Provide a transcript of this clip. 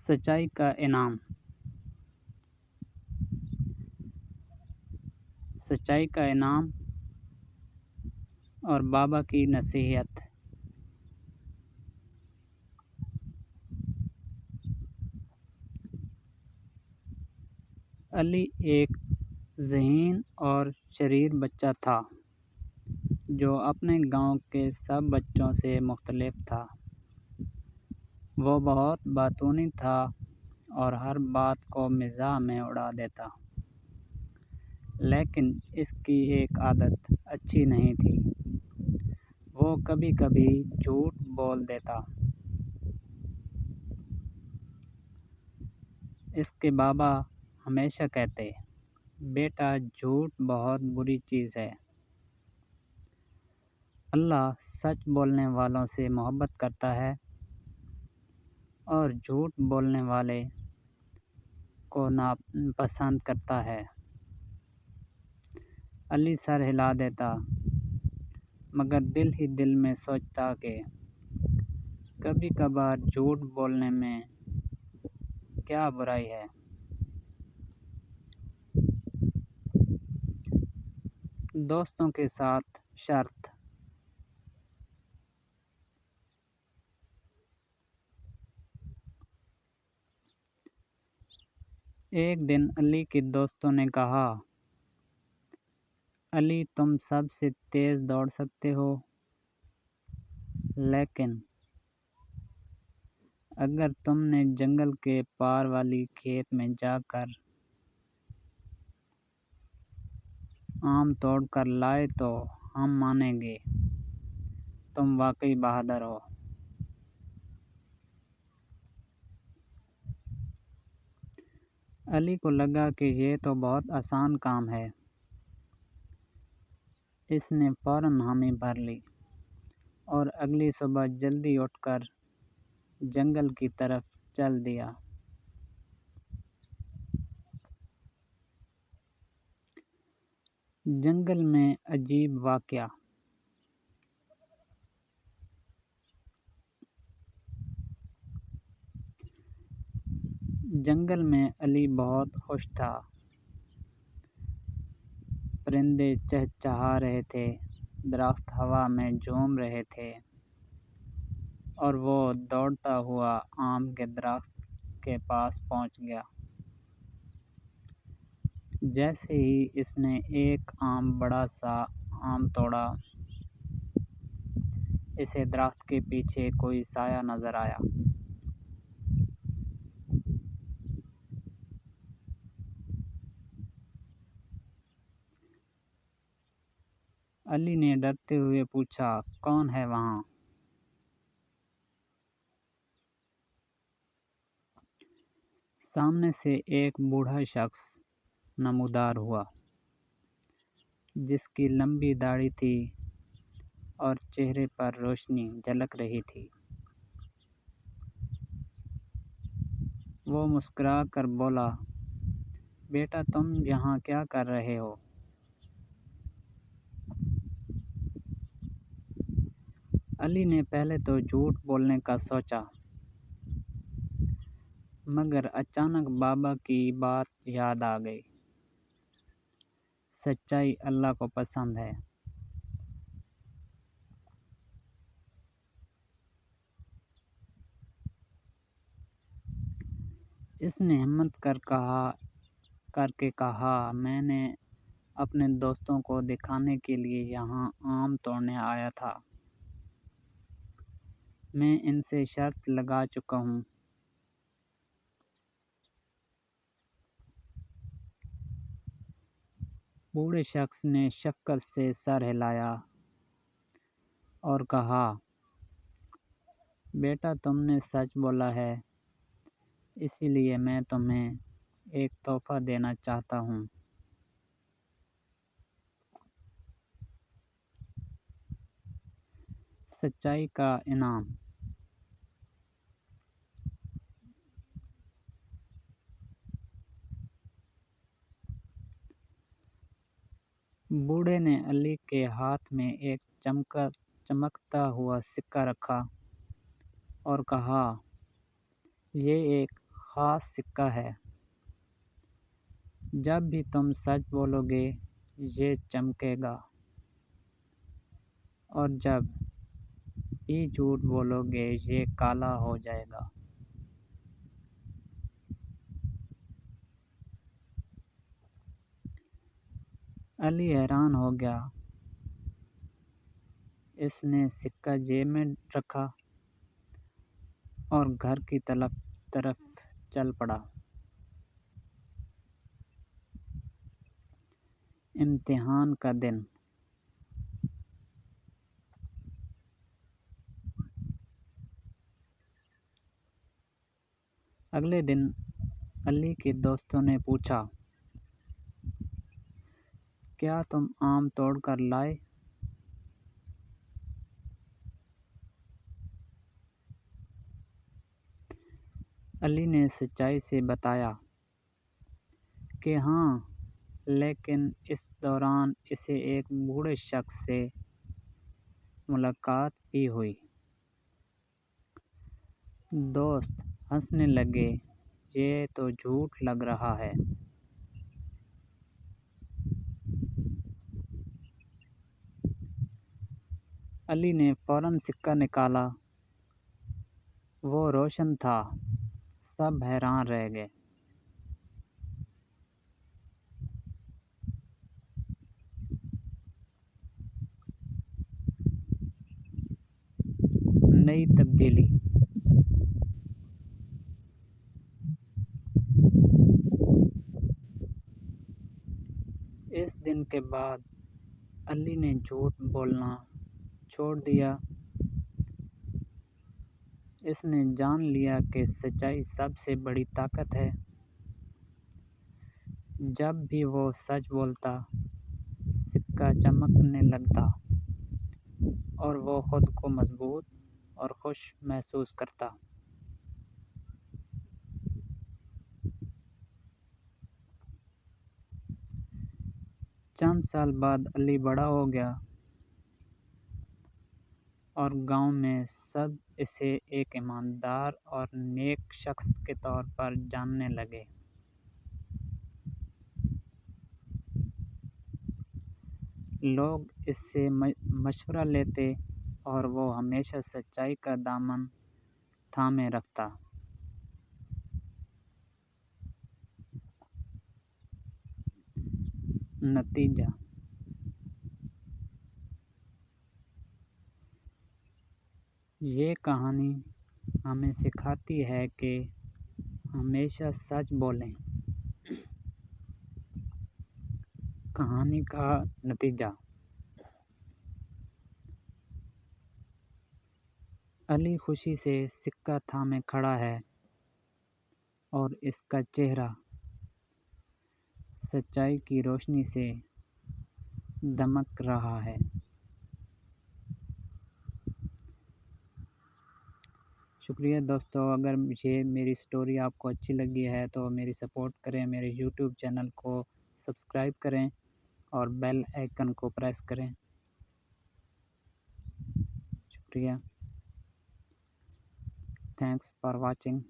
سچائی کا انعام۔ سچائی کا انعام اور بابا کی نصیحت۔ علی ایک ذہین اور شریر بچہ تھا جو اپنے گاؤں کے سب بچوں سے مختلف تھا۔ وہ بہت باتونی تھا اور ہر بات کو مزاح میں اڑا دیتا، لیکن اس کی ایک عادت اچھی نہیں تھی، وہ کبھی کبھی جھوٹ بول دیتا۔ اس کے بابا ہمیشہ کہتے، بیٹا جھوٹ بہت بری چیز ہے، اللہ سچ بولنے والوں سے محبت کرتا ہے اور جھوٹ بولنے والے کو ناپسند کرتا ہے۔ علی سر ہلا دیتا، مگر دل ہی دل میں سوچتا کہ کبھی کبھار جھوٹ بولنے میں کیا برائی ہے۔ دوستوں کے ساتھ شرط۔ ایک دن علی کے دوستوں نے کہا، علی تم سب سے تیز دوڑ سکتے ہو، لیکن اگر تم نے جنگل کے پار والی کھیت میں جا کر آم توڑ کر لائے تو ہم مانیں گے تم واقعی بہادر ہو۔ علی کو لگا کہ یہ تو بہت آسان کام ہے۔ اس نے فوراً حامی بھر لی اور اگلی صبح جلدی اٹھ کر جنگل کی طرف چل دیا۔ جنگل میں عجیب واقعہ۔ جنگل میں علی بہت خوش تھا۔ پرندے چہچہا رہے تھے، درخت ہوا میں جھوم رہے تھے اور وہ دوڑتا ہوا آم کے درخت کے پاس پہنچ گیا۔ جیسے ہی اس نے ایک بڑا سا آم توڑا، اسے درخت کے پیچھے کوئی سایہ نظر آیا۔ علی نے ڈرتے ہوئے پوچھا، کون ہے وہاں؟ سامنے سے ایک بوڑھا شخص نمودار ہوا، جس کی لمبی داڑھی تھی اور چہرے پر روشنی جھلک رہی تھی۔ وہ مسکرا کر بولا، بیٹا تم یہاں کیا کر رہے ہو؟ علی نے پہلے تو جھوٹ بولنے کا سوچا، مگر اچانک بابا کی بات یاد آ گئی، سچائی اللہ کو پسند ہے۔ اس نے ہمت کر کے کہا، میں نے اپنے دوستوں کو دکھانے کے لیے یہاں آم توڑنے آیا تھا، میں ان سے شرط لگا چکا ہوں۔ بوڑھے شخص نے شفقت سے سر ہلایا اور کہا، بیٹا تم نے سچ بولا ہے، اسی لیے میں تمہیں ایک تحفہ دینا چاہتا ہوں۔ سچائی کا انعام۔ بوڑھے نے علی کے ہاتھ میں ایک چمکتا ہوا سکہ رکھا اور کہا، یہ ایک خاص سکہ ہے۔ جب بھی تم سچ بولو گے یہ چمکے گا، اور جب بھی جھوٹ بولو گے یہ کالا ہو جائے گا۔ علی حیران ہو گیا۔ اس نے سکہ جیب میں رکھا اور گھر کی طرف چل پڑا۔ امتحان کا دن۔ اگلے دن علی کے دوستوں نے پوچھا، کیا تم آم توڑ کر لائے؟ علی نے سچائی سے بتایا کہ ہاں، لیکن اس دوران اسے ایک بوڑھے شخص سے ملاقات بھی ہوئی۔ دوست ہنسنے لگے، یہ تو جھوٹ لگ رہا ہے۔ علی نے فوراً سکہ نکالا، وہ روشن تھا۔ سب حیران رہ گئے۔ نئی تبدیلی۔ اس دن کے بعد علی نے جھوٹ بولنا چھوڑ دیا۔ اس نے جان لیا کہ سچائی سب سے بڑی طاقت ہے۔ جب بھی وہ سچ بولتا، سکہ چمکنے لگتا اور وہ خود کو مضبوط اور خوش محسوس کرتا۔ چند سال بعد علی بڑا ہو گیا اور گاؤں میں سب اسے ایک ایماندار اور نیک شخص کے طور پر جاننے لگے۔ لوگ اس سے مشورہ لیتے اور وہ ہمیشہ سچائی کا دامن تھامے رکھتا۔ نتیجہ۔ یہ کہانی ہمیں سکھاتی ہے کہ ہمیشہ سچ بولیں۔ کہانی کا نتیجہ۔ علی خوشی سے سکہ تھامے کھڑا ہے اور اس کا چہرہ سچائی کی روشنی سے دمک رہا ہے۔ شکریہ دوستو، اگر میری سٹوری آپ کو اچھی لگی ہے تو میری سپورٹ کریں، میرے یوٹیوب چینل کو سبسکرائب کریں اور بیل آئیکن کو پریس کریں۔ شکریہ۔ Thanks for watching.